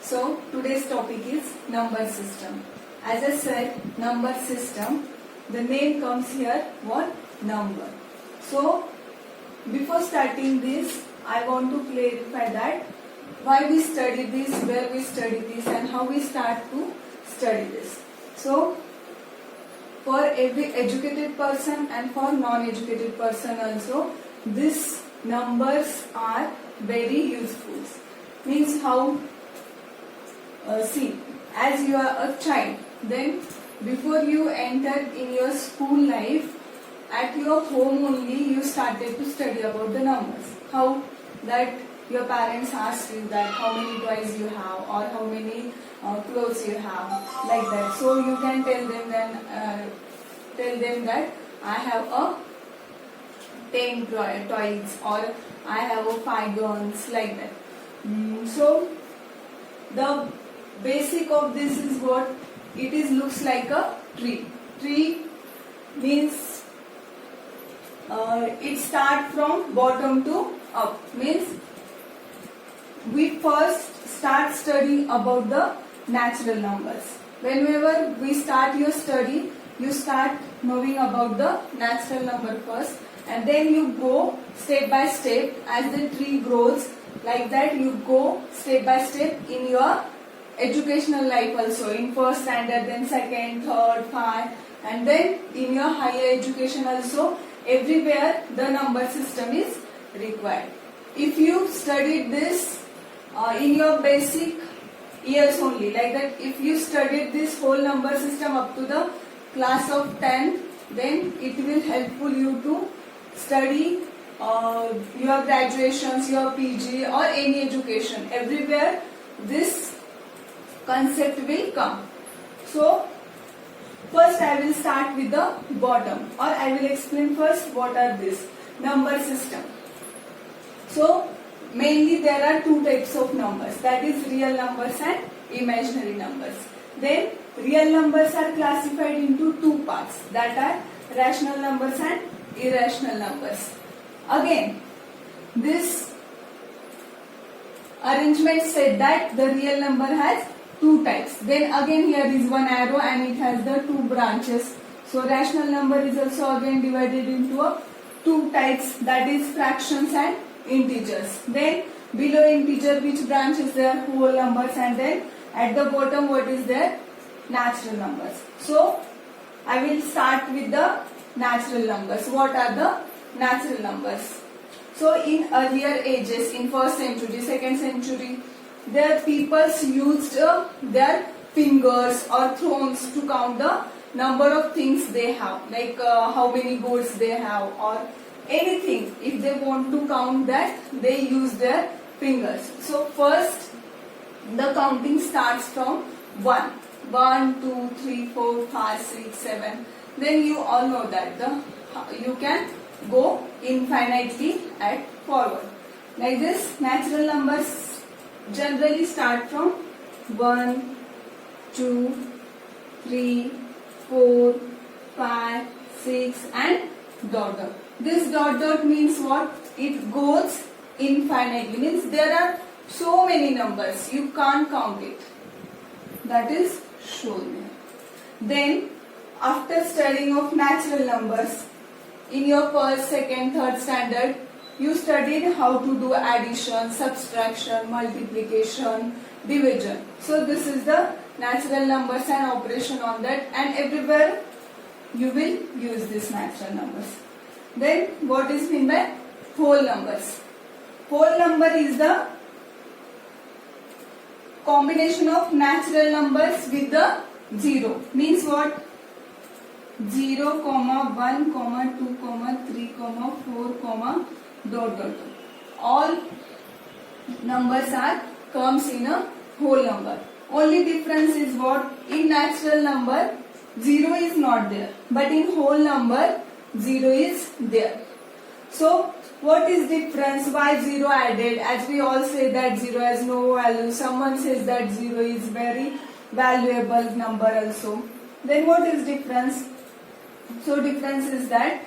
So today's topic is number system. As I said, number system, the name comes here, what? Number. So before starting this, I want to clarify that why we study this, where we study this, and how we start to study this. So for every educated person and for non-educated person also, these numbers are very useful. Means how, see, as you are a child, then before you enter in your school life, at your home only you started to study about the numbers. How? That your parents asked you that how many toys you have or how many clothes you have, like that. So you can tell them that I have a 10 toys or I have a 5 guns, like that. So the basic of this is what it is, looks like a tree. Tree means it starts from bottom to up. Means we first start studying about the natural numbers. Whenever we start your study, you start knowing about the natural number first, and then you go step by step as the tree grows. Like that, you go step by step in your educational life also, in first standard, then second, third, 5, and then in your higher education also. Everywhere the number system is required. If you studied this in your basic years only, like that, if you studied this whole number system up to the class of 10th, then it will helpful you to study your graduations, your PG or any education. Everywhere this concept will come. So first I will start with the bottom, or I will explain first what are this number system. So mainly there are two types of numbers, that is real numbers and imaginary numbers. Then real numbers are classified into two parts, that are rational numbers and irrational numbers. Again, this arrangement said that the real number has two types. Then again here is one arrow and it has the two branches. So rational number is also again divided into two types, that is fractions and integers. Then below integer which branch is there? Whole numbers, and then at the bottom what is there? Natural numbers. So I will start with the natural numbers. What are the natural numbers? So in earlier ages, in first century, second century, their peoples used their fingers or thrones to count the number of things they have, like how many goats they have or anything. If they want to count that, they use their fingers. So first the counting starts from 1. 1, 2, 3, 4, 5, 6, 7. Then you all know that you can go infinitely at forward. Like this, natural numbers generally start from 1, 2, 3, 4, 5, 6 and dot dot. This dot dot means what? It goes infinitely. Means there are so many numbers, you can't count it. That is shown here. Then after studying of natural numbers, in your first, second, third standard, you studied how to do addition, subtraction, multiplication, division. So this is the natural numbers and operation on that, and everywhere you will use these natural numbers. Then what is meant by whole numbers? Whole number is the combination of natural numbers with the 0. Means what? 0, 1, 2, 3, 4, dot dot dot. All numbers are comes in a whole number. Only difference is what? In natural number 0 is not there, but in whole number 0 is there. So what is difference? Why 0 added? As we all say that 0 has no value. Someone says that 0 is very valuable number also. Then what is difference? So difference is that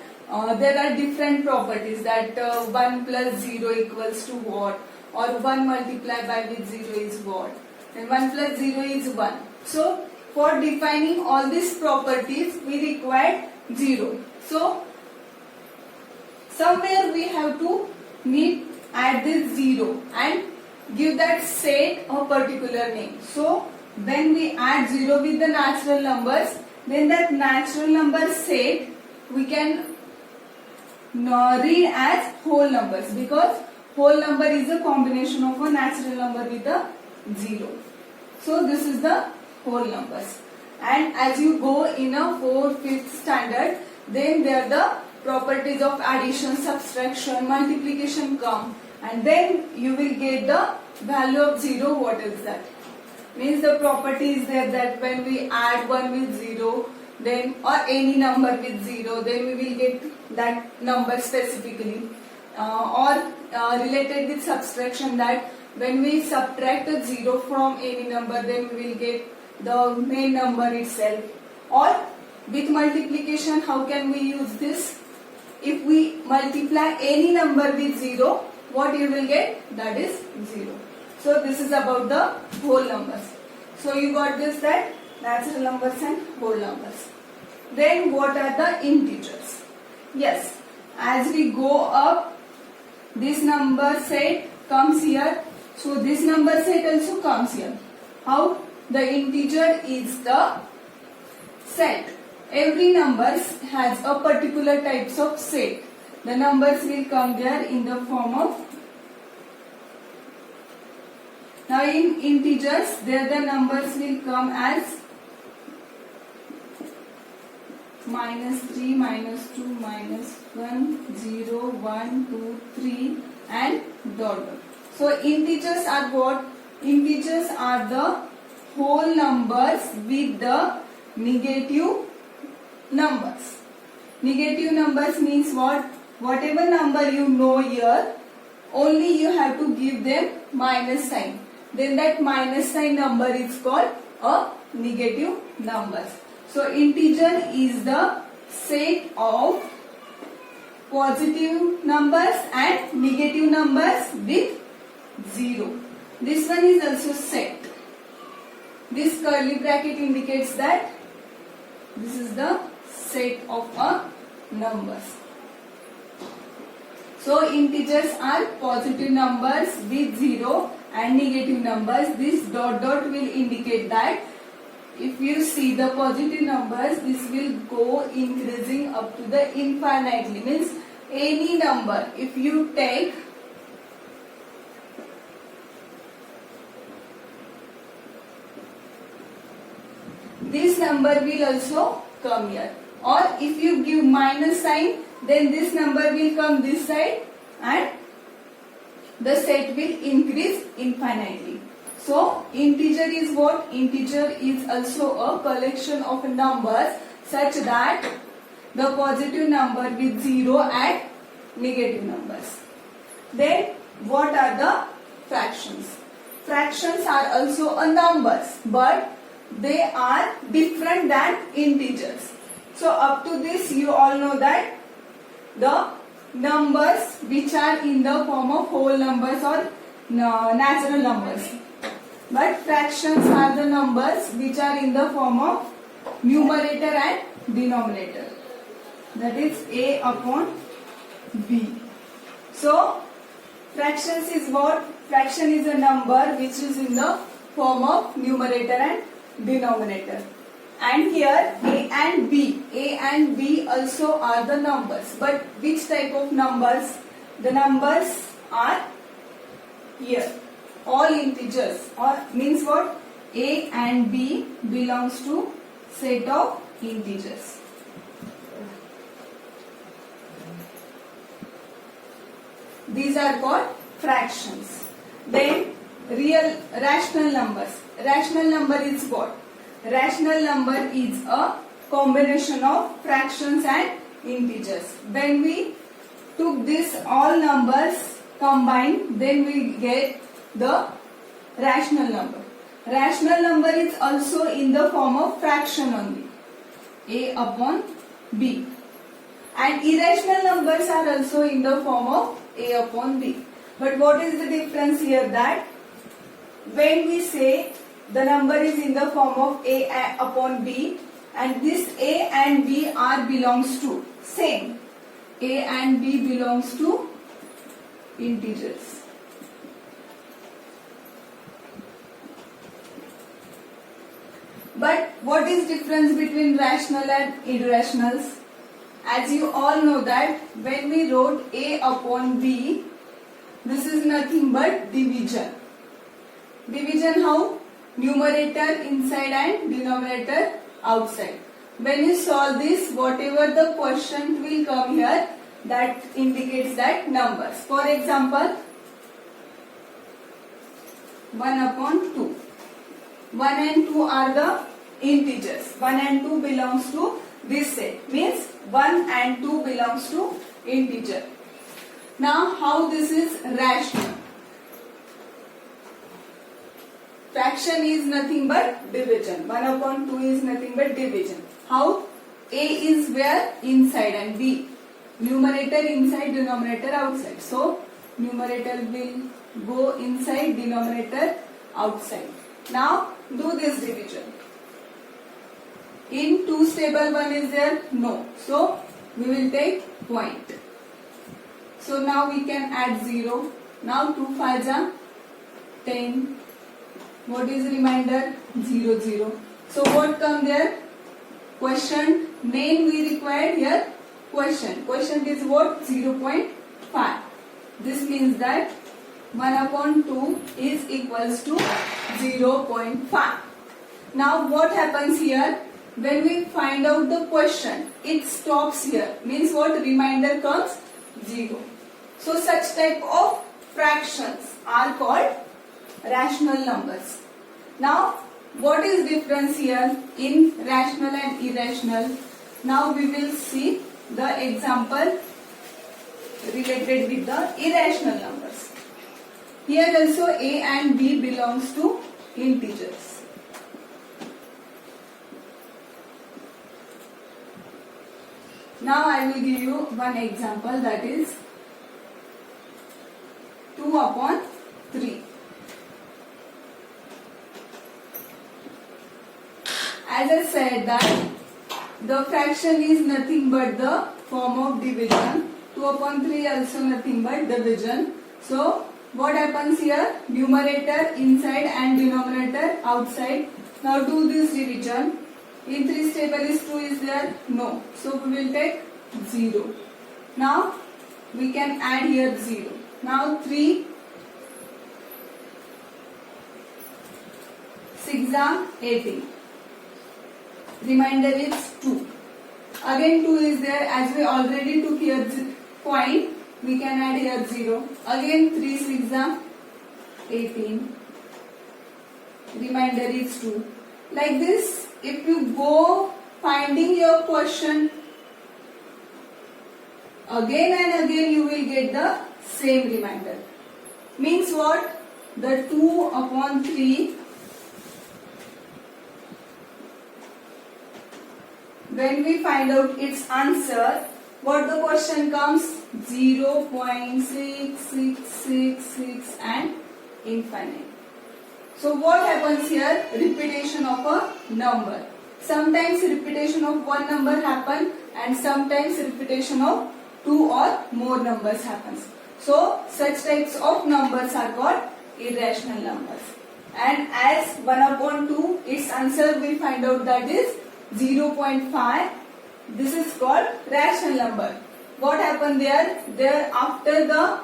there are different properties, that 1 plus 0 equals to what, or 1 multiplied by with 0 is what. then 1 plus 0 is 1. So for defining all these properties we require 0. So somewhere we have to add this 0 and give that set a particular name. So when we add 0 with the natural numbers, then that natural number set we can read as whole numbers, because whole number is a combination of a natural number with a 0. So this is the whole numbers. And as you go in a 4th, 5th standard, then there the properties of addition, subtraction, multiplication come, and then you will get the value of 0. What is that? Means the property is there that when we add 1 with 0, then or any number with 0, then we will get that number specifically. Or related with subtraction, that when we subtract a 0 from any number, then we will get the main number itself. Or with multiplication, how can we use this? If we multiply any number with 0, what you will get? That is 0. So this is about the whole numbers. So you got this, that natural numbers and whole numbers. Then what are the integers? Yes, as we go up, this number set comes here. So this number set also comes here. How? The integer is the set. Every number has a particular types of set. The numbers will come there in the form of. Now in integers, there the numbers will come as -3, -2, -1, 0, 1, 2, 3 and dot. So integers are what? Integers are the whole numbers with the negative numbers. Negative numbers means what? Whatever number you know here, only you have to give them minus sign. Then that minus sign number is called a negative number. So integer is the set of positive numbers and negative numbers with 0. This one is also set. This curly bracket indicates that this is the set of a numbers. So integers are positive numbers with 0 and negative numbers. This dot dot will indicate that if you see the positive numbers, this will go increasing up to the infinitely. Means any number, if you take this number will also come here. Or if you give minus sign, then this number will come this side and the set will increase infinitely. So integer is what? Integer is also a collection of numbers such that the positive number with 0 and negative numbers. Then what are the fractions? Fractions are also a numbers, but they are different than integers. So up to this you all know that the numbers which are in the form of whole numbers or natural numbers. But fractions are the numbers which are in the form of numerator and denominator. That is A upon B. So fractions is what? Fraction is a number which is in the form of numerator and denominator. And here A and B also are the numbers. But which type of numbers? The numbers are here. All integers, or means what? A and B belongs to set of integers. These are called fractions. Then real rational numbers. Rational number is what? Rational number is a combination of fractions and integers. When we took this all numbers combined, then we get the rational number. Rational number is also in the form of fraction only. A upon B. And irrational numbers are also in the form of A upon B. But what is the difference here? That when we say the number is in the form of a upon b, and this a and b are belongs to same. A and b belongs to integers. But what is difference between rational and irrationals? As you all know that when we wrote a upon b, this is nothing but division. Division how? Numerator inside and denominator outside. When you solve this, whatever the quotient will come here, that indicates that numbers. For example, 1 upon 2. 1 and 2 are the integers. 1 and 2 belongs to this set. Means 1 and 2 belongs to integer. Now how this is rational? Fraction is nothing but division. 1 upon 2 is nothing but division. How? A is where? Inside, and B. Numerator inside, denominator outside. So numerator will go inside, denominator outside. Now do this division. In 2's table 1 is there? No. So we will take point. So now we can add 0. Now 2 5s are 10. What is remainder? 0 0. So what come there? Quotient. Main we required here. Quotient. Quotient is what? 0.5. This means that 1 upon 2 is equals to 0.5. Now what happens here? When we find out the quotient, it stops here. Means what? Remainder comes 0. So such type of fractions are called rational numbers. Now what is difference here in rational and irrational? Now we will see the example related with the irrational numbers. Here also a and b belongs to integers. Now I will give you one example, that is 2 upon 3. As I said that the fraction is nothing but the form of division. 2 upon 3 also nothing but division. So what happens here? Numerator inside and denominator outside. Now do this division. In 3's table is 2 is there? No. So we will take 0. Now we can add here 0. Now 3 6 are 18. Remainder is 2. Again 2 is there, as we already took here point, we can add here 0. Again 3 6 are 18. Remainder is 2. Like this, if you go finding your quotient again and again, you will get the same remainder. Means what? The 2 upon 3, when we find out its answer, what the question comes? 0.6666 and infinite. So what happens here? Repetition of a number. Sometimes repetition of one number happen, and sometimes repetition of 2 or more numbers happens. So such types of numbers are called irrational numbers. And as 1 upon 2, its answer we find out that is 0.5. This is called rational number. What happened there? There after the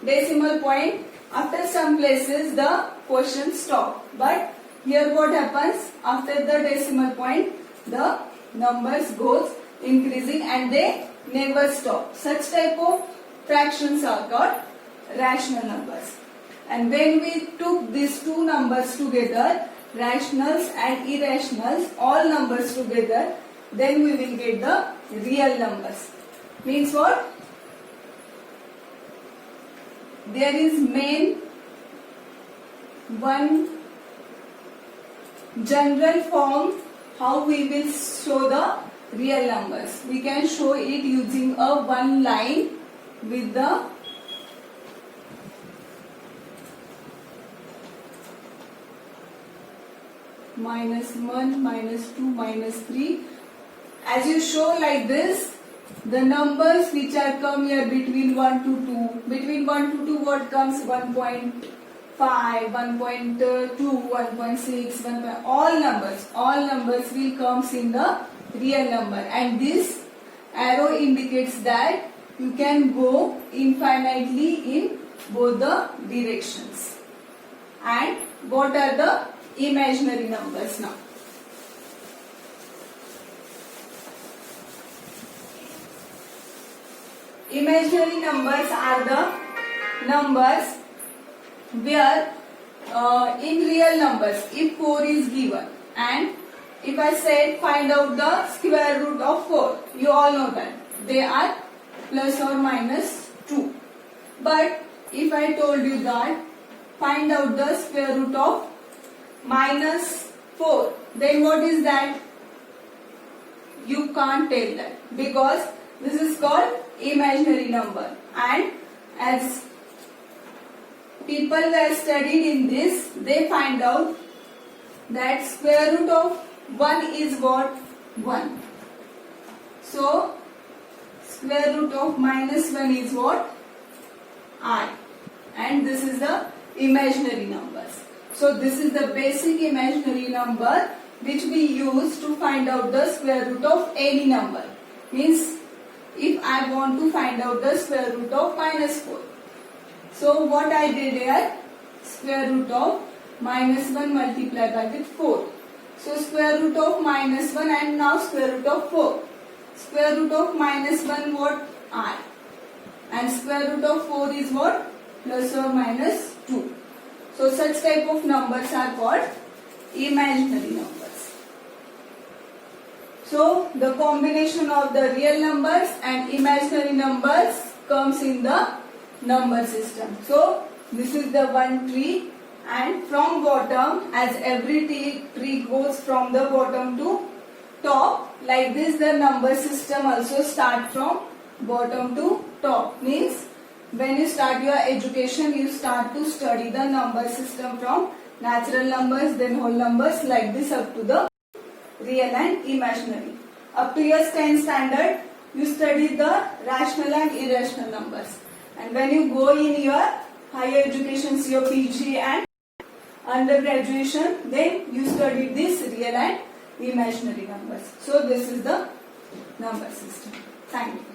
decimal point, after some places the quotient stop. But here what happens? After the decimal point, the numbers goes increasing and they never stop. Such type of fractions are called rational numbers. And when we took these two numbers together, rationals and irrationals, all numbers together, then we will get the real numbers. Means what? There is main one general form how we will show the real numbers. We can show it using a one line with the -1, -2, -3. As you show like this, the numbers which are come here between 1 to 2. Between 1 to 2 what comes? 1.5, 1.2, 1.6, 1. All numbers will comes in the real number, and this arrow indicates that you can go infinitely in both the directions. And what are the imaginary numbers now? Imaginary numbers are the numbers where in real numbers, if 4 is given and if I said find out the square root of 4, you all know that they are plus or minus 2. But if I told you that find out the square root of -4, then what is that? You can't tell that because this is called imaginary number, and as people were studied in this, they find out that square root of 1 is what? 1. So square root of -1 is what? I. And this is the imaginary numbers. So this is the basic imaginary number which we use to find out the square root of any number. Means if I want to find out the square root of -4. So what I did here, square root of -1 multiplied by with 4. So square root of -1 and now square root of 4. Square root of -1 what? I. And square root of 4 is what? Plus or minus 2. So such type of numbers are called imaginary numbers. So the combination of the real numbers and imaginary numbers comes in the number system. So this is the one tree, and from bottom, as every tree goes from the bottom to top, like this the number system also start from bottom to top. Means when you start your education, you start to study the number system from natural numbers, then whole numbers, like this up to the real and imaginary. Up to your 10th standard, you study the rational and irrational numbers. And when you go in your higher education, your PG and undergraduation, then you study this real and imaginary numbers. So this is the number system. Thank you.